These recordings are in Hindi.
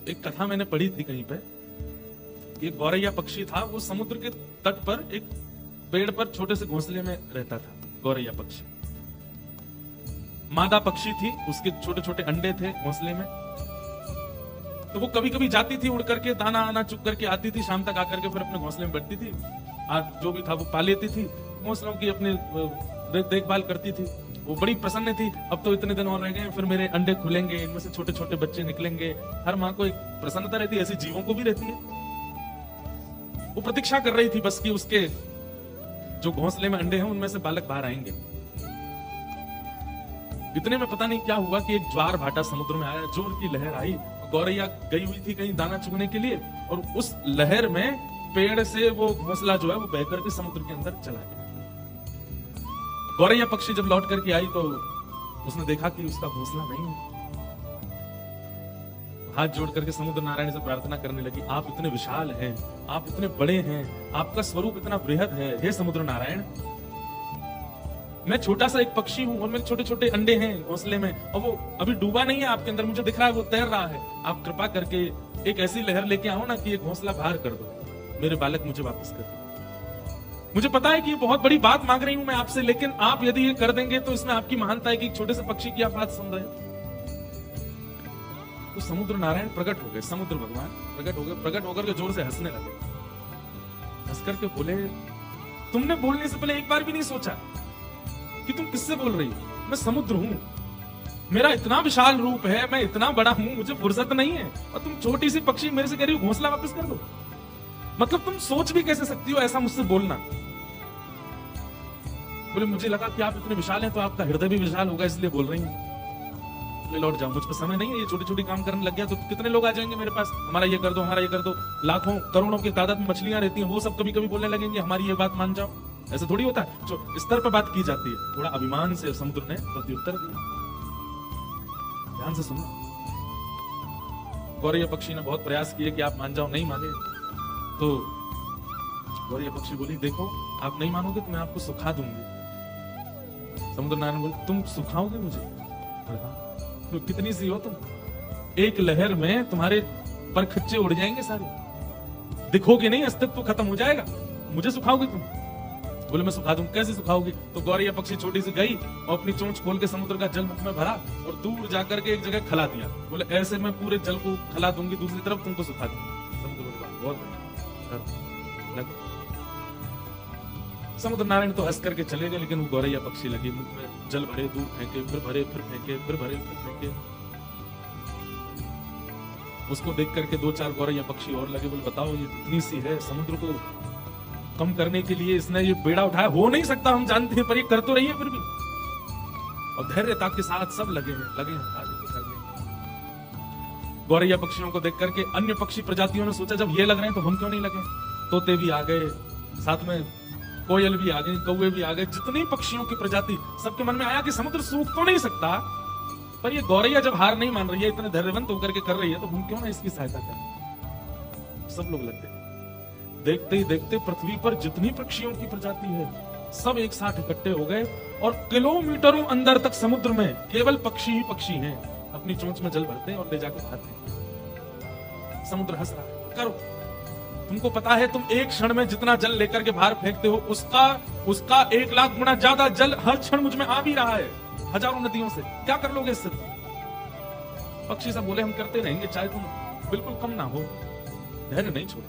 एक कथा मैंने पढ़ी थी कहीं पे, एक गौरैया पक्षी था, वो समुद्र के तट पर एक पेड़ पर छोटे से घोंसले में रहता था। गौरैया पक्षी मादा पक्षी थी, उसके छोटे छोटे अंडे थे घोंसले में। तो वो कभी कभी जाती थी उड़ करके, दाना आना चुग करके आती थी, शाम तक आकर के फिर अपने घोंसले में बैठती थी। आज जो भी था वो पा लेती थी, घोंसलों की अपने देखभाल करती थी। वो बड़ी प्रसन्न थी, अब तो इतने दिन और रह गए, फिर मेरे अंडे खुलेंगे, इनमें से छोटे छोटे बच्चे निकलेंगे। हर माँ को एक प्रसन्नता रहती है, ऐसी जीवों को भी रहती है। वो प्रतीक्षा कर रही थी बस कि उसके जो घोंसले में अंडे हैं उनमें से बालक बाहर आएंगे। इतने में पता नहीं क्या हुआ कि एक ज्वार भाटा समुद्र में आया, जोर की लहर आई। गौरैया गई हुई थी कहीं दाना चुगने के लिए, और उस लहर में पेड़ से वो घोंसला जो है वो बह करके समुद्र के अंदर चला गया। गौरैया पक्षी जब लौट करके आई तो उसने देखा कि उसका घोंसला नहीं है। हाथ जोड़ करके समुद्र नारायण से प्रार्थना करने लगी, आप इतने विशाल हैं, आप इतने बड़े हैं, आपका स्वरूप इतना बृहद है, हे समुद्र नारायण। मैं छोटा सा एक पक्षी हूं और मेरे छोटे छोटे अंडे हैं घोंसले में, और वो अभी डूबा नहीं है आपके अंदर, मुझे दिख रहा है वो तैर रहा है। आप कृपा करके एक ऐसी लहर लेके आओ ना कि ये घोंसला बाहर कर दो, मेरे बालक मुझे वापस कर दो। मुझे पता है कि ये बहुत बड़ी बात मांग रही हूं मैं आपसे, लेकिन आप यदि ये कर देंगे तो इसमें आपकी महानता है कि एक छोटे से पक्षी की आप बात सुन रहे हैं। तो समुद्र नारायण प्रकट हो गए, समुद्र भगवान प्रकट हो गए, प्रकट होकर के जोर से हंसने लगे। हंस करके बोले, तुमने बोलने से पहले एक बार भी नहीं सोचा कि तुम किससे बोल रही हो? मैं समुद्र हूं, मेरा इतना विशाल रूप है, मैं इतना बड़ा हूं, मुझे फुर्सत नहीं है, और तुम छोटी सी पक्षी मेरे से कह रही हो घोंसला वापस कर दो। मतलब तुम सोच भी कैसे सकती हो ऐसा मुझसे बोलना? बोले, मुझे लगा कि आप इतने विशाल हैं तो आपका हृदय भी विशाल होगा, इसलिए बोल रही हूं। लौट जाओ, मुझ पर समय नहीं है, ये छोटी छोटी काम करने लग गया तो कितने लोग आ जाएंगे मेरे पास, हमारा ये कर दो, हमारा ये कर दो। लाखों करोड़ों की तादाद में मछलियां रहती हैं, वो सब कभी कभी बोलने लगेंगे हमारी ये बात मान जाओ। ऐसा थोड़ी होता है, जो स्तर पर बात की जाती है। थोड़ा अभिमान से समुद्र ने प्रत्युत्तर दिया। ध्यान से सुनना। गौरैया पक्षी ने बहुत प्रयास किए कि आप मान जाओ, नहीं माने। तो गौरैया पक्षी बोली, देखो आप नहीं मानोगे तो मैं आपको सुखा दूंगी। समुद्र नारायण बोले, तुम सुखाओगे मुझे? तो कितनी सी हो तुम, एक लहर में तुम्हारे पर खच्चे उड़ जाएंगे सारे, दिखोगे नहीं, अस्तित्व खत्म हो जाएगा, मुझे सुखाओगे तुम? बोले, मैं सुखा दूं। कैसे सुखाओगे? तो गौरैया पक्षी छोटी सी गई और अपनी चोंच खोल के समुद्र का जल मुख में भरा और दूर जाकर के एक जगह खला दिया। बोले, ऐसे मैं पूरे जल को खला दूंगी, दूसरी तरफ तुमको सुखा दूंगी। समुद्र बोले, बहुत बढ़िया। समुद्र नारायण तो हंस करके चले गए, लेकिन वो गौरैया पक्षी लगी मुख में जल भरे, दूर फेंके, फिर भरे, फिर फेंके, फिर भरे, फिर फेंके। उसको देख करके दो चार गौरैया पक्षी और लगे। बोले, बताओ ये इतनी सी है, समुद्र को कम करने के लिए इसने ये बेड़ा उठाया, हो नहीं सकता हम जानते हैं, पर ये कर तो रही है फिर भी। और धैर्यता के साथ सब लगे हैं कार्य को करने। गौरैया पक्षियों को देख करके अन्य पक्षी प्रजातियों ने सोचा, जब ये लग रहे हैं तो हम क्यों नहीं लगे? तोते भी आ गए, साथ में कोयल भी आ गई, कौवे भी आ गए, जितनी पक्षियों की प्रजाति, सबके मन में आया कि समुद्र सूख तो नहीं सकता, पर ये गौरैया जब हार नहीं मान रही है, इतने धैर्यवंत होकर के कर रही है, तो हम क्यों ना इसकी सहायता करें। सब लोग लग गए। देखते ही देखते पृथ्वी पर जितनी पक्षियों की प्रजाति है सब एक साथ इकट्ठे हो गए, और किलोमीटरों अंदर तक समुद्र में केवल पक्षी ही पक्षी हैं। अपनी चोंच में जल भरते हैं और ले जाकर खाते हैं। समुद्र हंस रहा है, करो, तुमको पता है तुम एक क्षण में जितना जल लेकर के बाहर फेंकते हो, उसका 1 लाख गुना ज्यादा जल हर क्षण मुझ में आ भी रहा है, हजारों नदियों से। क्या कर लोगे इससे? पक्षी सब बोले, हम करते रहेंगे, चाहे तुम बिल्कुल कम ना हो, धैर्य नहीं छोड़े।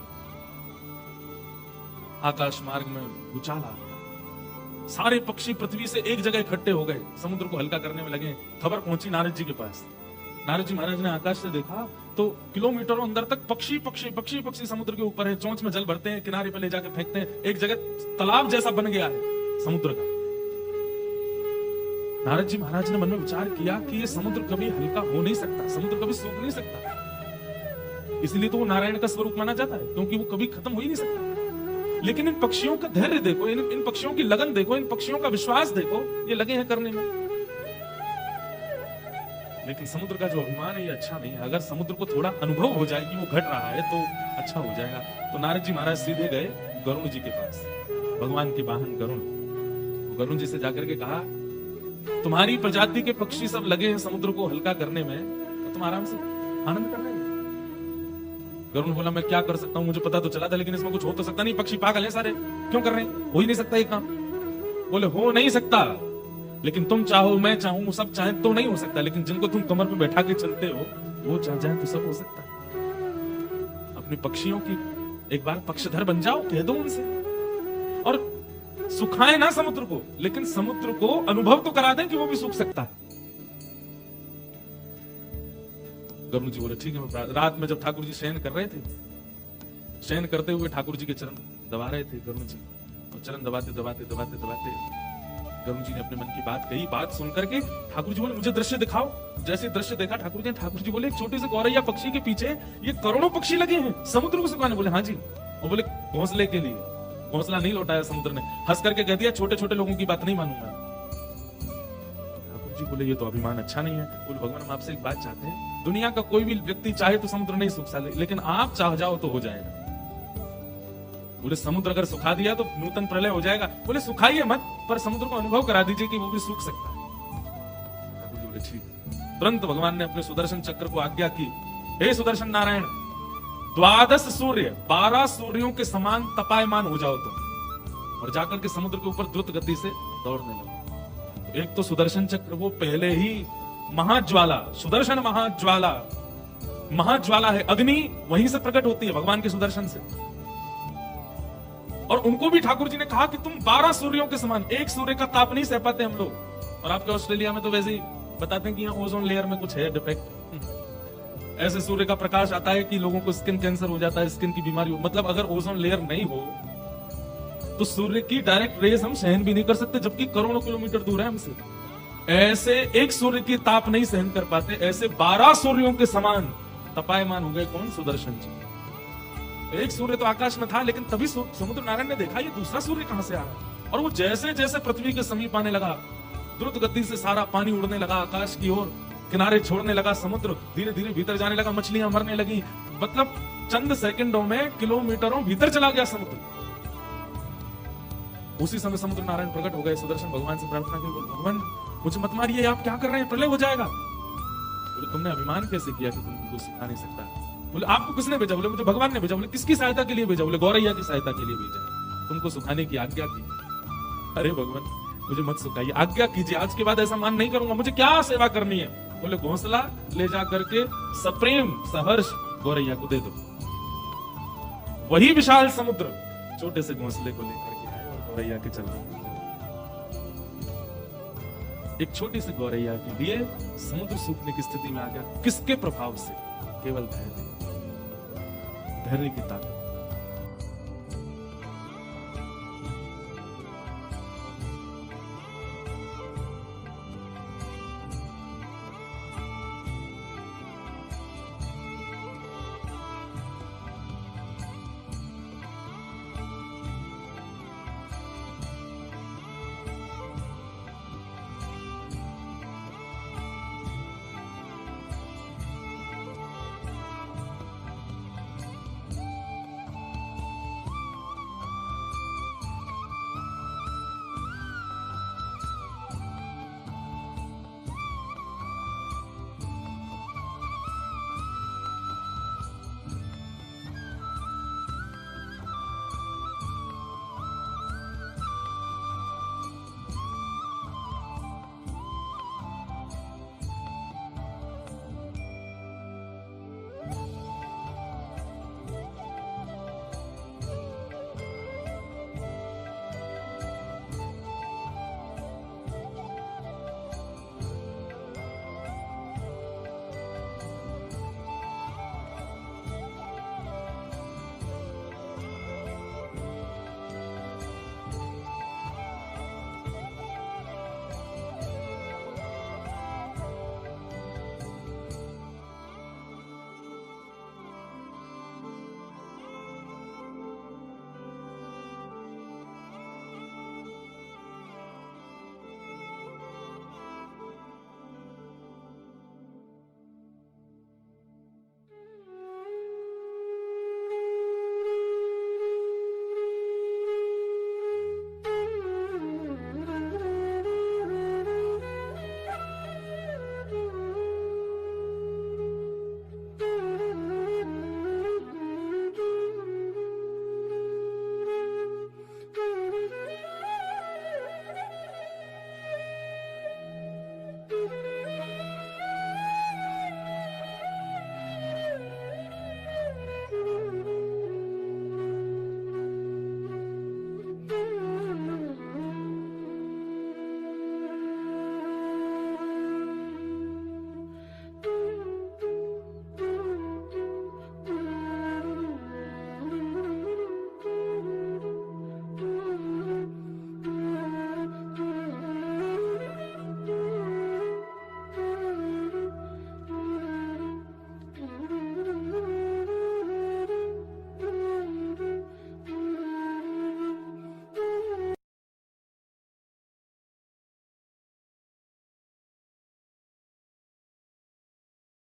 आकाश मार्ग में भूचाल आ गया, सारे पक्षी पृथ्वी से एक जगह इकट्ठे हो गए, समुद्र को हल्का करने में लगे। खबर पहुंची नारद जी के पास। नारद जी महाराज ने आकाश से देखा तो किलोमीटरों अंदर तक पक्षी पक्षी पक्षी पक्षी समुद्र के ऊपर है, चोंच में जल भरते हैं, किनारे पे ले जाके फेंकते हैं। एक जगह तालाब जैसा बन गया है समुद्र का। नारद जी महाराज ने मन में विचार किया कि ये समुद्र कभी हल्का हो नहीं सकता, समुद्र कभी सूख नहीं सकता, इसलिए तो वो नारायण का स्वरूप माना जाता है, क्योंकि वो कभी खत्म हो ही नहीं सकता। लेकिन इन पक्षियों का धैर्य देखो, इन पक्षियों की लगन देखो, इन पक्षियों का विश्वास देखो, ये लगे हैं करने में। लेकिन समुद्र का जो अभिमान है ये अच्छा नहीं है। अगर समुद्र को थोड़ा अनुभव हो जाए कि वो घट रहा है तो अच्छा हो जाएगा। तो नारद जी महाराज सीधे गए गरुण जी के पास, भगवान के वाहन गरुण। गरुण जी से जाकर के कहा, तुम्हारी प्रजाति के पक्षी सब लगे हैं समुद्र को हल्का करने में, तो तुम आराम से आनंद कर रहे हो। गरुड़ बोला मैं क्या कर सकता हूँ, मुझे पता तो चला था लेकिन इसमें कुछ हो तो सकता नहीं, पक्षी पागल है सारे, क्यों कर रहे हैं, हो ही नहीं सकता ये काम। बोले हो नहीं सकता, लेकिन तुम चाहो मैं चाहूं सब चाहे तो नहीं हो सकता, लेकिन जिनको तुम कमर पे बैठा के चलते हो वो चाह जाए तो सब हो सकता है। अपनी पक्षियों की एक बार पक्षधर बन जाओ, कह दो उनसे, और सुखाए ना समुद्र को, लेकिन समुद्र को अनुभव तो करा दें कि वो भी सूख सकता है। गरुड़ जी बोले ठीक है। रात में जब ठाकुर जी शयन कर रहे थे, शयन करते हुए ठाकुर जी के चरण दबा रहे थे गरुड़ जी, और चरण दबाते दबाते दबाते दबाते गरुड़ जी ने अपने मन की बात कही। बात सुनकर के ठाकुर जी बोले मुझे दृश्य दिखाओ। जैसे दृश्य देखा ठाकुर जी बोले एक छोटे से गौरैया पक्षी के पीछे ये करोड़ों पक्षी लगे हैं समुद्र को सुखाने। बोले हाँ जी। वो बोले घोंसले के लिए। घोंसला नहीं लौटाया समुद्र ने, हंस करके कह दिया छोटे छोटे लोगों की बात नहीं मानूंगा। ठाकुर जी बोले ये तो अभिमान अच्छा नहीं है। बोले भगवान हम आपसे एक बात चाहते हैं, दुनिया का कोई भी व्यक्ति चाहे तो समुद्र नहीं सूख सकता, लेकिन आप चाह जाओ तो हो जाएगा। बोले समुद्र अगर सुखा दिया तो नूतन प्रलय हो जाएगा। बोले सुखाइए मत, पर समुद्र को अनुभव करा दीजिए कि वो भी सूख सकता है। ठाकुर जी बोले ठीक। तुरंत भगवान ने अपने सुदर्शन चक्र को आज्ञा की, हे सुदर्शन नारायण 12 सूर्य 12 सूर्यों के समान तपायमान हो जाओ तुम, और जाकर के समुद्र के ऊपर द्रुत गति से दौड़ने लगो। एक तो सुदर्शन चक्र वो पहले ही महाज्वाला, सुदर्शन महाज्वाला, महाज्वाला है, अग्नि वहीं से प्रकट होती है भगवान के सुदर्शन से। और उनको भी ठाकुर जी ने कहा कि तुम 12 सूर्यों के समान, एक सूर्य का ताप नहीं सह पाते हम लोग। और आपके ऑस्ट्रेलिया में तो वैसे ही बताते हैं कि यहाँ ओजोन लेयर में कुछ है डिफेक्ट, ऐसे सूर्य का प्रकाश आता है कि लोगों को स्किन कैंसर हो जाता है, स्किन की बीमारी हो। मतलब अगर ओजोन लेयर नहीं हो तो सूर्य की डायरेक्ट रेज हम सहन भी नहीं कर सकते, जबकि करोड़ों किलोमीटर दूर है हमसे। ऐसे एक सूर्य की ताप नहीं सहन कर पाते, ऐसे 12 सूर्यों के समान तपायमान हो गए कौन? सुदर्शन जी। एक सूर्य तो आकाश में था, लेकिन तभी समुद्र नारायण ने देखा ये दूसरा सूर्य कहां से आ रहा है। और वो जैसे जैसे पृथ्वी के समीप आने लगा, द्रुत गति से सारा पानी उड़ने लगा आकाश की ओर, किनारे छोड़ने लगा समुद्र, धीरे धीरे भीतर जाने लगा, मछलियां मरने लगी। मतलब चंद सेकंडों में किलोमीटरों भीतर चला गया समुद्र। उसी समय समुद्र नारायण प्रकट हो गए, सुदर्शन भगवान से प्रार्थना की, भगवान मुझे मत मारिए, आप क्या कर रहे हैं, प्रलय हो जाएगा। बोले तुमने अभिमान कैसे किया कि तुमको कुछ सिखा नहीं सकता। बोले आपको किसने भेजा? बोले मुझे भगवान ने भेजा। बोले किसकी सहायता के लिए भेजा? बोले गौरैया की सहायता के लिए भेजा, तुमको सुखाने की आज्ञा की। अरे भगवान मुझे मत सुखाइए, आज्ञा कीजिए, आज के बाद ऐसा मान नहीं करूंगा, मुझे क्या सेवा करनी है। बोले घोंसला ले जा करके सप्रेम सहर्ष गौरैया को दे दो। वही विशाल समुद्र छोटे से घोंसले को लेकर के आए और गौरैया के चल एक छोटी सी गौरैया के लिए समुद्र सूखने की स्थिति में आ गया। किसके प्रभाव से? केवल धैर्य, धैर्य की ताकत।